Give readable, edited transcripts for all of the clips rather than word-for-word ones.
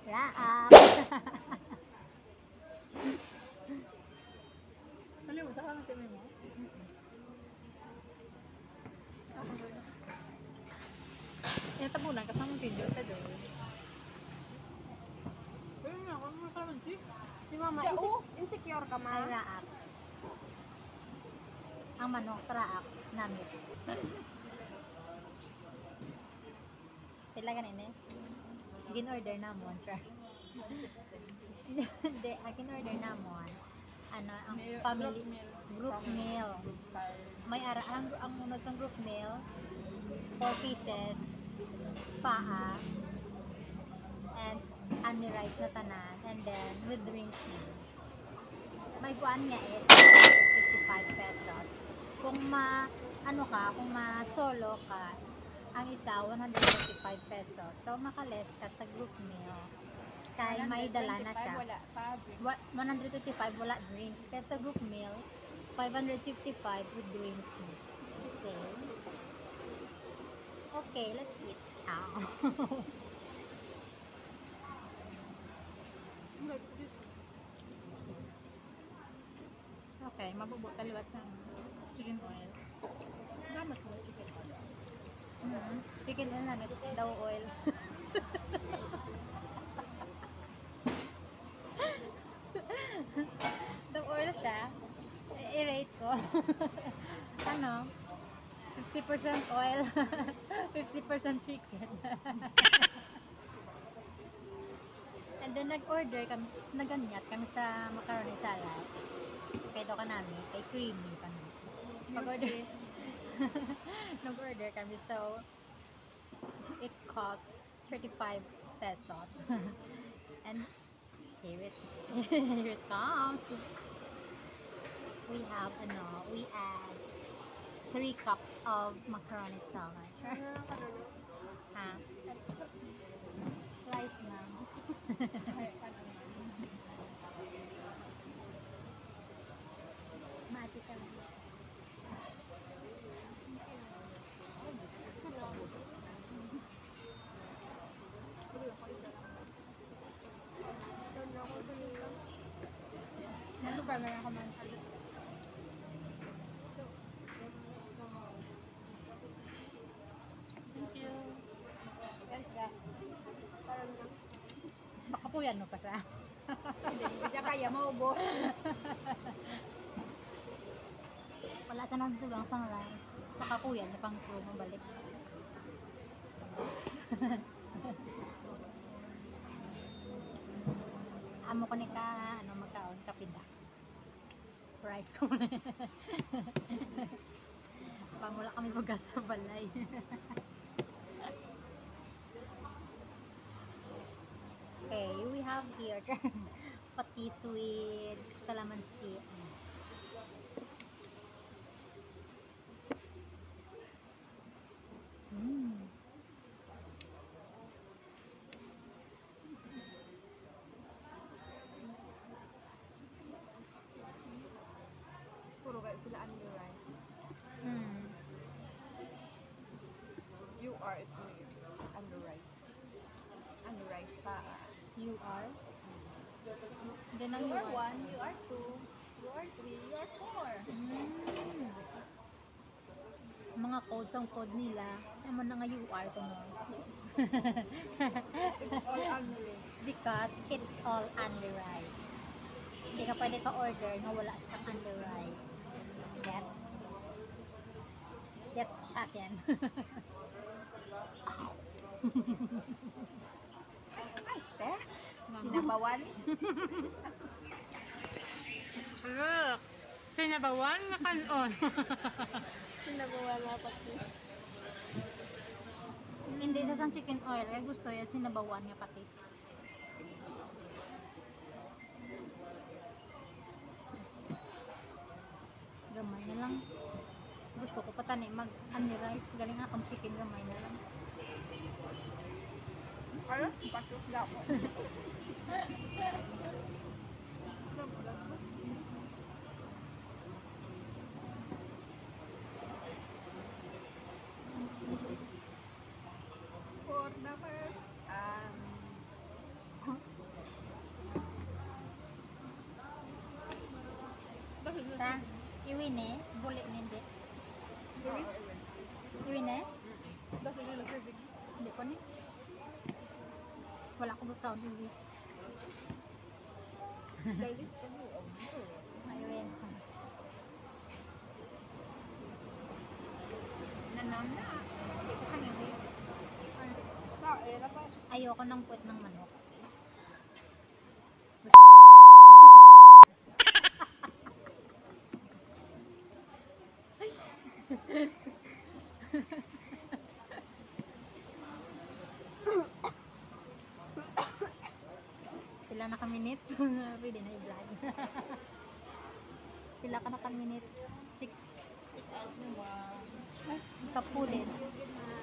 Raap. Kalimutan ka ng kami mo? Yung tabunan kasama video ka doon. Pero nga, kung mga kalamansi. Si mama, Yao. insecure ka Ay, ma? raaps. Ang manok sa raaps namin. Pila ganin eh. Gin-order na mo, sure. Hindi, akin order na mo. Ano, ang family group meal. May ang unod sa group meal, 4 pieces, paa, and ani rice na tanan, and then with drinks na. May kuan niya is 55 pesos. Kung kung ma-solo ka, ang isa 155 pesos. So makaless ka sa group meal. Kaya may dala na siya. Wala pa. 125 wala drinks. Pero sa group meal, 555 with drinks. Okay. Okay, let's eat. Ow. Okay, mabubuta liwat sa chicken oil. Damat mo, chicken. Chicken oil na, daw oil. Daw oil siya. I-rate ko. Ano? 50% oil, 50% chicken. And then nag-order kami, naganyat kami sa macaroni salad. Kay daw ka namin, kay creamy kami. Pag-order, nag-order kami, so it cost 35 pesos. And here it comes. We add 3 cups of macaroni salad. Ha? Rice na. Mati ka lang. Nalugar na ako man. Thank you. Baka po yan, no, pa siya. Hindi ka kaya maubos. Wala sa nang tulang sang rice. Baka po yan, pang crew mabalik. Amo ko ni ka, magkaon, kapida. Rice ko na. Pamula kami bagas sa balay. Okay, we have here patis with calamansi. Puro kayo sila under rice. You are it under rice. Under rice pa. You are? Then ang You you are are. 1, you are 2, you are 3, you are 4. Mga codes ang code nila. Naman na nga you are to mo. All under Because it's all under rice. Hindi ka pwede ka-order na wala sa under rice. Gets akin. Te? Sinabawan? Look! Sinabawan na kanon. Sinabawan na pati. Hindi sa sang chicken oil. Kaya gusto yan sinabawan nga patis. Gamay na lang. Gusto ko patani mag-ani rice. Galing akong chicken, gamay na lang. Ano? Patos lang mo. For the first Ta, iwine, buli hindi. Iwine? Tapos yun lang serving. Hindi ko ni. Wala akong account iwi. Garlic. Ayun. Nanam na. Hindi ko sa iwi. Kain na pa. Ayoko ng puwet ng manok. Gusto ko puwet. Pila na ka minutes? Pwede na i-vlog. Pila ka na ka minutes? 6 kapuli.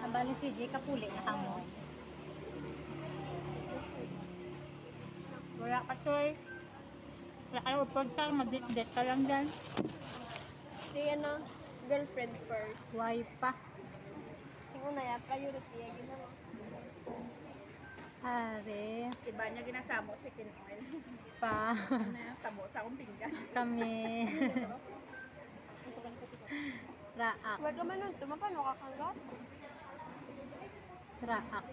Abali si J, kapuli na kamo. Wala ka choy. Wala kayo upagtang, mag-date ka lang dyan. Kaya na, girlfriend first. Why pa? Yung una ya, priority ya, ginawa. Are, Si Banya ginasamo, chicken oil. pa. Ano yan, tabo sa akong pinggan. Kami. Raak. Huwag ka man nun, tumapano ka kanggat? Raak.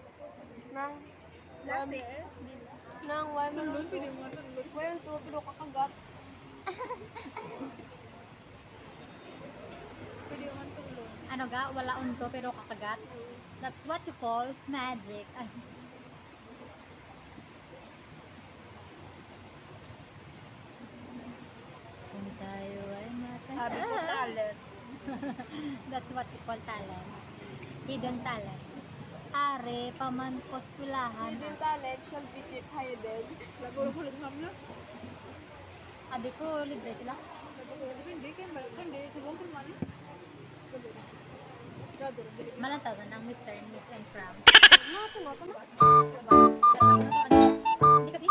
Nang, Lasi eh. nang, why mo Tulun, nun? pwede mo tulun. Why yung tuwa, pero kakagat? Pwede mo tulun. Ano ga? Wala unto pero kakagat. That's what you call magic. Ay. Kung tayo ay Sabi ko matanda. talent. That's what you call talent. Hidden talent. Are, paman poskulahan. Hidden talent shall be kept hidden. Lagulo-gulo nga na. Abi ko, libre sila. Hindi, kaya balik ko. Hindi, subong ko naman eh. Grado, bili. Malantaw na ng Mr. and Miss and From. Nato na. Hindi ka bi?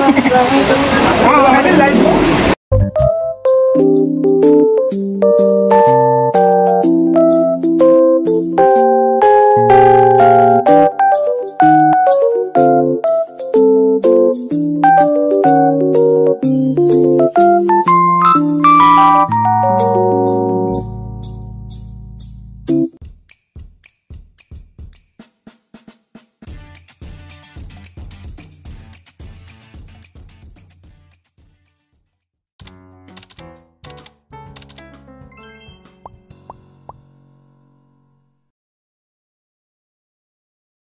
Ano, live mo?